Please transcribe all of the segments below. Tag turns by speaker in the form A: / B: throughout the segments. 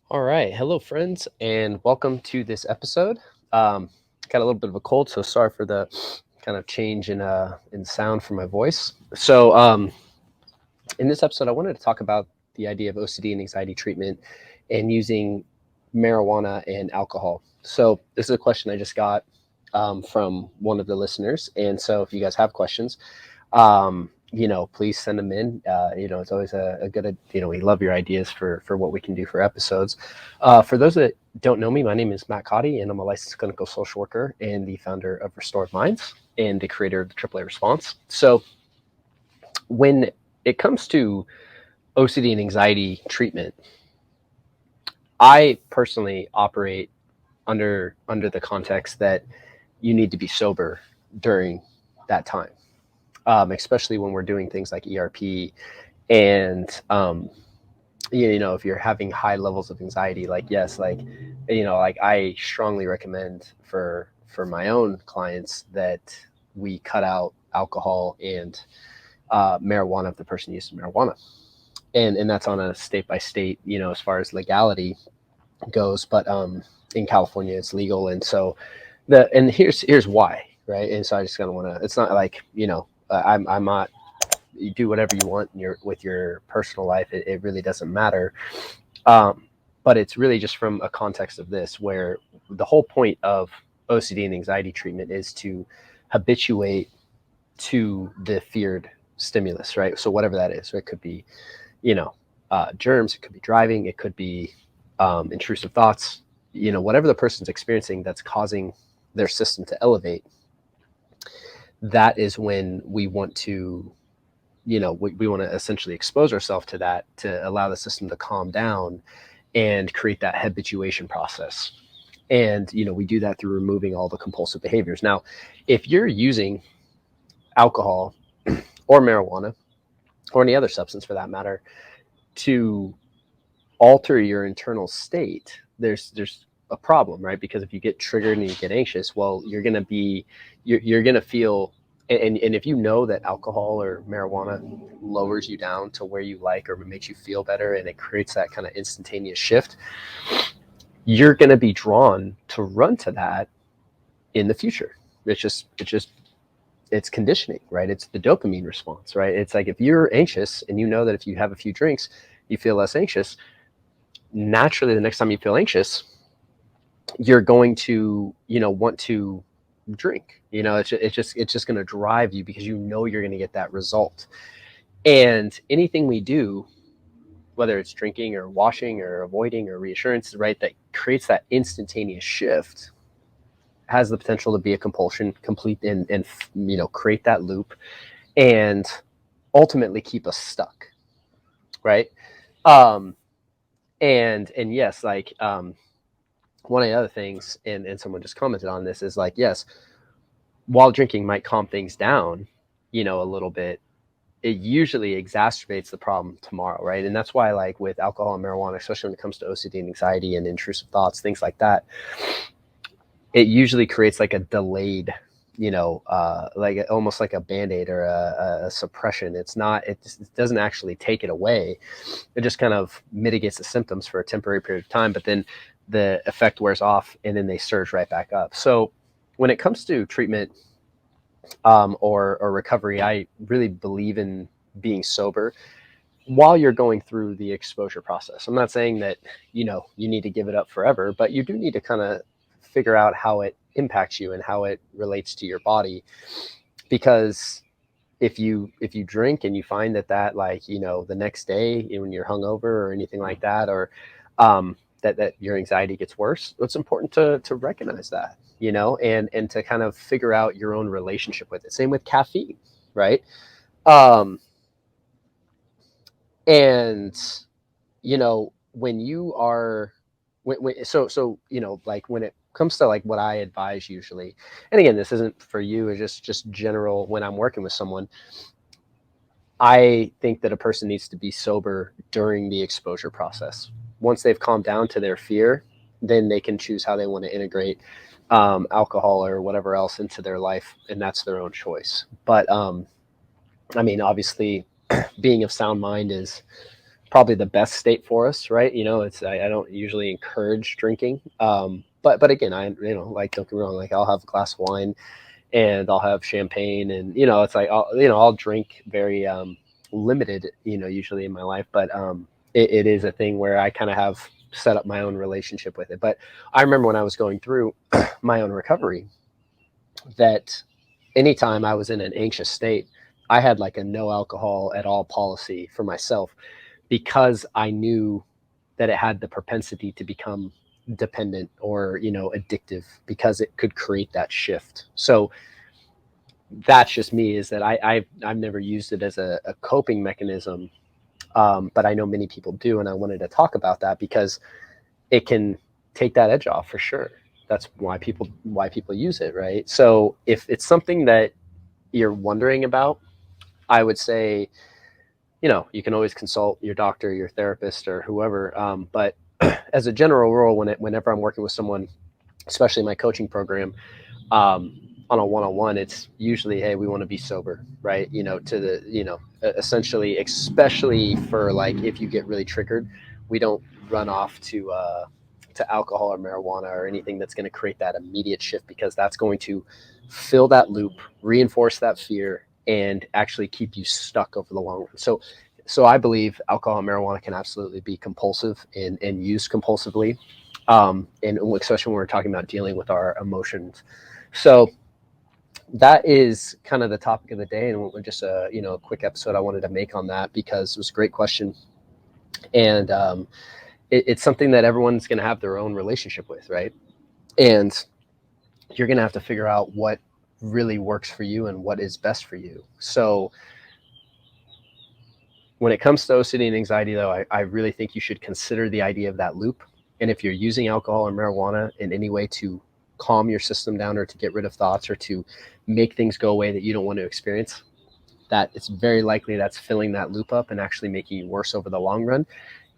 A: All right. Hello, friends, and welcome to this episode. Got a little bit of a cold, so sorry for the kind of change in sound for my voice. In this episode, I wanted to talk about the idea of OCD and anxiety treatment and using marijuana and alcohol. So, this is a question I just got from one of the listeners, and so if you guys have questions, please send them in. It's always a good, we love your ideas for what we can do for episodes. For those that don't know me, my name is Matt Cotty, and I'm a licensed clinical social worker and the founder of Restored Minds and the creator of the AAA Response. So when it comes to OCD and anxiety treatment, I personally operate under the context that you need to be sober during that time. Especially when we're doing things like ERP and if you're having high levels of anxiety, like I strongly recommend for my own clients that we cut out alcohol and marijuana if the person uses marijuana, and that's on a state by state, as far as legality goes. But in California, it's legal, and so here's why, right? And so I just kind of want to. It's not like I'm not. You do whatever you want with your personal life. It really doesn't matter. Um, but it's really just from a context of this, where the whole point of OCD and anxiety treatment is to habituate to the feared stimulus, right? So whatever that is, it could be, germs, it could be driving, it could be intrusive thoughts, whatever the person's experiencing that's causing their system to elevate. That is when we want to, we want to essentially expose ourselves to that to allow the system to calm down and create that habituation process. And, we do that through removing all the compulsive behaviors. Now, if you're using alcohol or marijuana or any other substance for that matter to alter your internal state, there's a problem, right? Because if you get triggered and you get anxious, well, you're going to feel, and if you know that alcohol or marijuana lowers you down to where you like or makes you feel better and it creates that kind of instantaneous shift, you're going to be drawn to run to that in the future. It's conditioning, right? It's the dopamine response, right? It's like if you're anxious and you know that if you have a few drinks, you feel less anxious, naturally the next time you feel anxious, you're going to, want to drink. It's just going to drive you because you're going to get that result. And anything we do, whether it's drinking or washing or avoiding or reassurance, right, that creates that instantaneous shift has the potential to be a compulsion, complete and create that loop and ultimately keep us stuck, right? Um, and yes, one of the other things, and someone just commented on this, is like, yes, while drinking might calm things down, a little bit, it usually exacerbates the problem tomorrow, right? And that's why, like with alcohol and marijuana, especially when it comes to OCD and anxiety and intrusive thoughts, things like that, it usually creates like a delayed, like almost like a band-aid or a suppression. It doesn't actually take it away. It just kind of mitigates the symptoms for a temporary period of time, but then the effect wears off and then they surge right back up. So when it comes to treatment or recovery, I really believe in being sober while you're going through the exposure process. I'm not saying that, you need to give it up forever, but you do need to kind of figure out how it impacts you and how it relates to your body. Because if you drink and you find that like, the next day when you're hungover or anything like that, or that your anxiety gets worse, it's important to recognize that, and to kind of figure out your own relationship with it. Same with caffeine, right? Um, and when you are like when it comes to like what I advise usually, and again, this isn't for you, it's just general. When I'm working with someone, I think that a person needs to be sober during the exposure process. Once they've calmed down to their fear, then they can choose how they want to integrate alcohol or whatever else into their life, and that's their own choice. But I mean, obviously, being of sound mind is probably the best state for us, right? I don't usually encourage drinking. But again, like, don't get me wrong, like I'll have a glass of wine and I'll have champagne, and it's like I'll drink very limited, usually in my life, but it is a thing where I kind of have set up my own relationship with it. But I remember when I was going through my own recovery, that anytime I was in an anxious state, I had like a no alcohol at all policy for myself, because I knew that it had the propensity to become dependent or addictive, because it could create that shift. So that's just me, is that I've never used it as a coping mechanism, but I know many people do, and I wanted to talk about that because it can take that edge off for sure. That's why people use it, right? So if it's something that you're wondering about, I would say, you can always consult your doctor, your therapist, or whoever. But as a general rule, whenever I'm working with someone, especially my coaching program, on a one-on-one, it's usually, hey, we want to be sober, right? Essentially, especially for like if you get really triggered, we don't run off to alcohol or marijuana or anything that's going to create that immediate shift, because that's going to fill that loop, reinforce that fear, and actually keep you stuck over the long run. So I believe alcohol and marijuana can absolutely be compulsive and used compulsively, and especially when we're talking about dealing with our emotions. So that is kind of the topic of the day, and just a quick episode I wanted to make on that, because it was a great question, and it's something that everyone's going to have their own relationship with, right? And you're going to have to figure out what really works for you and what is best for you. So when it comes to OCD and anxiety, though, I really think you should consider the idea of that loop. And if you're using alcohol or marijuana in any way to calm your system down, or to get rid of thoughts, or to make things go away that you don't want to experience, that it's very likely that's filling that loop up and actually making you worse over the long run.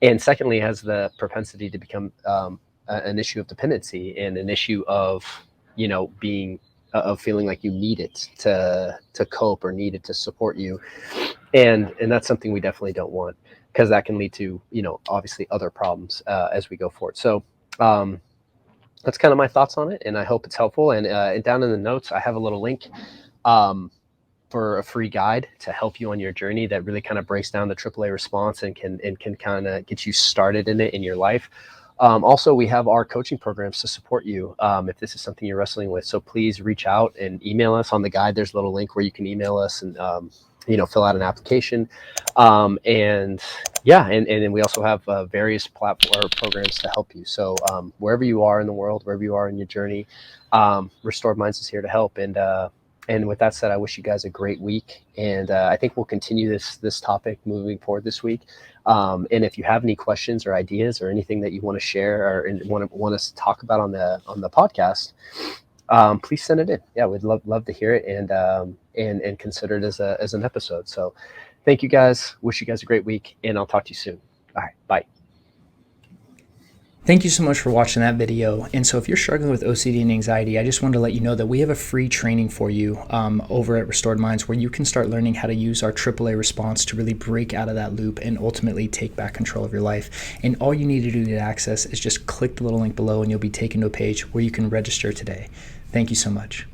A: And secondly, has the propensity to become an issue of dependency, and an issue of being of feeling like you need it to cope, or need it to support you, and that's something we definitely don't want, because that can lead to obviously other problems as we go forward. So that's kind of my thoughts on it, and I hope it's helpful. And down in the notes, I have a little link for a free guide to help you on your journey, that really kind of breaks down the AAA response and can kind of get you started in it in your life. Also, we have our coaching programs to support you if this is something you're wrestling with. So please reach out and email us. On the guide, there's a little link where you can email us and fill out an application. And then we also have various platform programs to help you. So wherever you are in the world, wherever you are in your journey, Restored Minds is here to help. And with that said, I wish you guys a great week. And I think we'll continue this topic moving forward this week. And if you have any questions or ideas or anything that you want to share, or want us to talk about on the podcast, please send it in. Yeah, we'd love to hear it, and consider it as an episode. So thank you guys. Wish you guys a great week, and I'll talk to you soon. All right, bye.
B: Thank you so much for watching that video. And so if you're struggling with OCD and anxiety, I just wanted to let you know that we have a free training for you over at Restored Minds, where you can start learning how to use our AAA response to really break out of that loop and ultimately take back control of your life. And all you need to do to access is just click the little link below, and you'll be taken to a page where you can register today. Thank you so much.